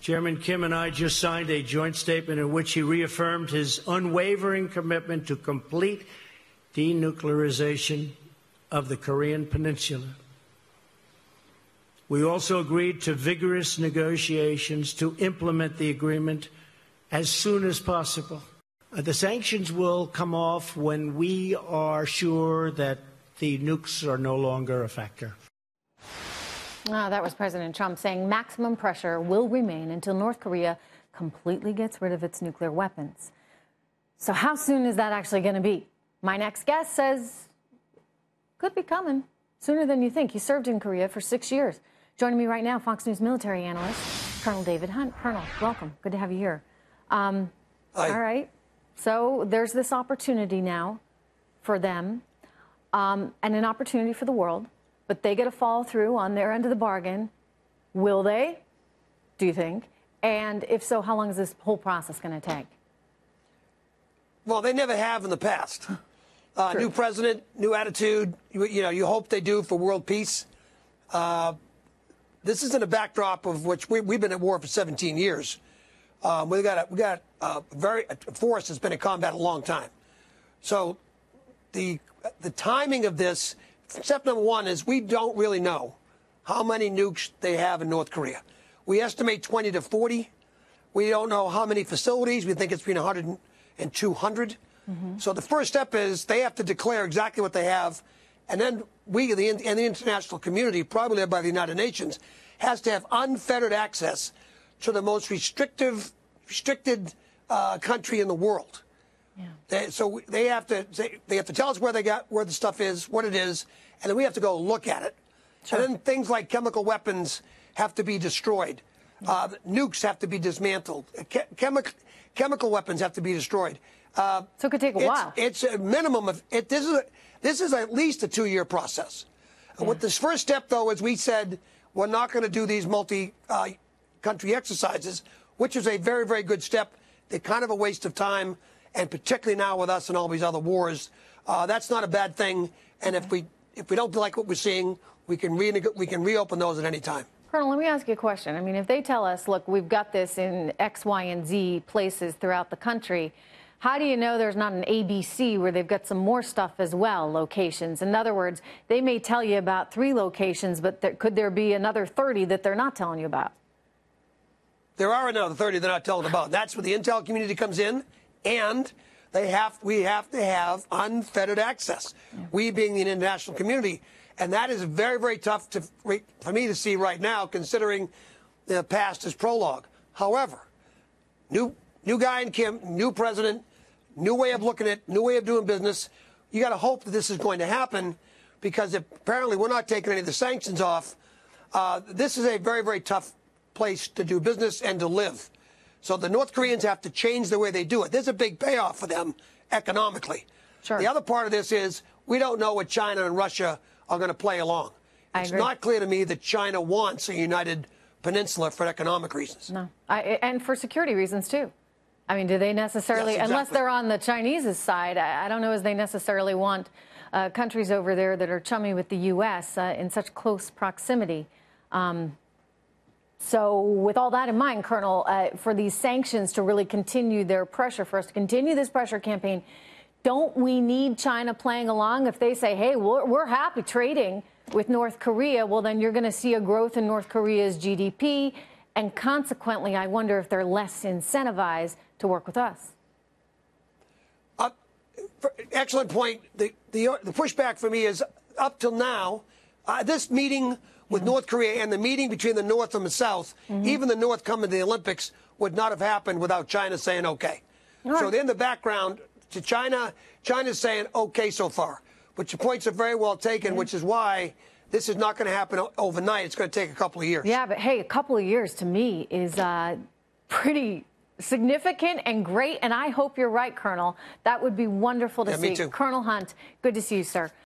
Chairman Kim and I just signed a joint statement in which he reaffirmed his unwavering commitment to complete denuclearization of the Korean Peninsula. We also agreed to vigorous negotiations to implement the agreement as soon as possible. The sanctions will come off when we are sure that the nukes are no longer a factor. That was President Trump saying maximum pressure will remain until North Korea completely gets rid of its nuclear weapons. So how soon is that actually going to be? My next guest says could be coming sooner than you think. He served in Korea for 6 years. Joining me right now, Fox News military analyst, Colonel David Hunt. Colonel, welcome. Good to have you here. All right. So there's this opportunity now for them and an opportunity for the world. But they get to follow through on their end of the bargain. Will they, do you think? And if so, how long is this whole process going to take? Well, they never have in the past. New president, new attitude. You hope they do for world peace. This is in a backdrop of which we've been at war for 17 years. We got a force that's been in combat a long time. So the timing of this. Step number one is we don't really know how many nukes they have in North Korea. We estimate 20 to 40. We don't know how many facilities. We think it's between 100 and 200. So the first step is they have to declare exactly what they have. And then we, the international community, probably led by the United Nations, has to have unfettered access to the most restricted country in the world. Yeah. So they have to tell us where the stuff is, what it is, and then we have to go look at it. Sure. And then things like chemical weapons have to be destroyed. Nukes have to be dismantled. Chemical weapons have to be destroyed. So it could take a while. It's a minimum of it. This is at least a 2-year process. Yeah. With this first step, though, as we said, we're not going to do these multi-country exercises, which is a very, very good step. They're kind of a waste of time. And particularly now with us and all these other wars, that's not a bad thing. And if we don't like what we're seeing, we can reopen those at any time. Colonel, let me ask you a question. I mean, if they tell us, look, we've got this in X, Y, and Z places throughout the country, how do you know there's not an ABC where they've got some more stuff as well, locations? In other words, they may tell you about 3 locations, but could there be another 30 that they're not telling you about? There are another 30 they're not telling about. That's where the intel community comes in. And we have to have unfettered access, we being the international community. And that is very, very tough for me to see right now, considering the past is prologue. However, new guy in Kim, new president, new way of looking at it, new way of doing business. You got to hope that this is going to happen, because apparently we're not taking any of the sanctions off. This is a very, very tough place to do business and to live. So the North Koreans have to change the way they do it. There's a big payoff for them economically. Sure. The other part of this is we don't know what China and Russia are going to play along. It's not clear to me that China wants a united peninsula for economic reasons. No, and for security reasons, too. I mean, do they necessarily, yes, exactly. Unless they're on the Chinese side, I don't know as they necessarily want countries over there that are chummy with the U.S. In such close proximity. So with all that in mind, Colonel, for these sanctions to really continue their pressure, for us to continue this pressure campaign, don't we need China playing along? If they say, hey, we're happy trading with North Korea, well, then you're going to see a growth in North Korea's GDP. And consequently, I wonder if they're less incentivized to work with us. Excellent point. The pushback for me is up till now, this meeting with North Korea and the meeting between the North and the South, even the North coming to the Olympics, would not have happened without China saying okay. Right. So in the background to China, China's saying okay so far. But your points are very well taken, which is why this is not going to happen overnight. It's going to take a couple of years. Yeah, but hey, a couple of years to me is pretty significant and great. And I hope you're right, Colonel. That would be wonderful to see. Me too. Colonel Hunt, good to see you, sir.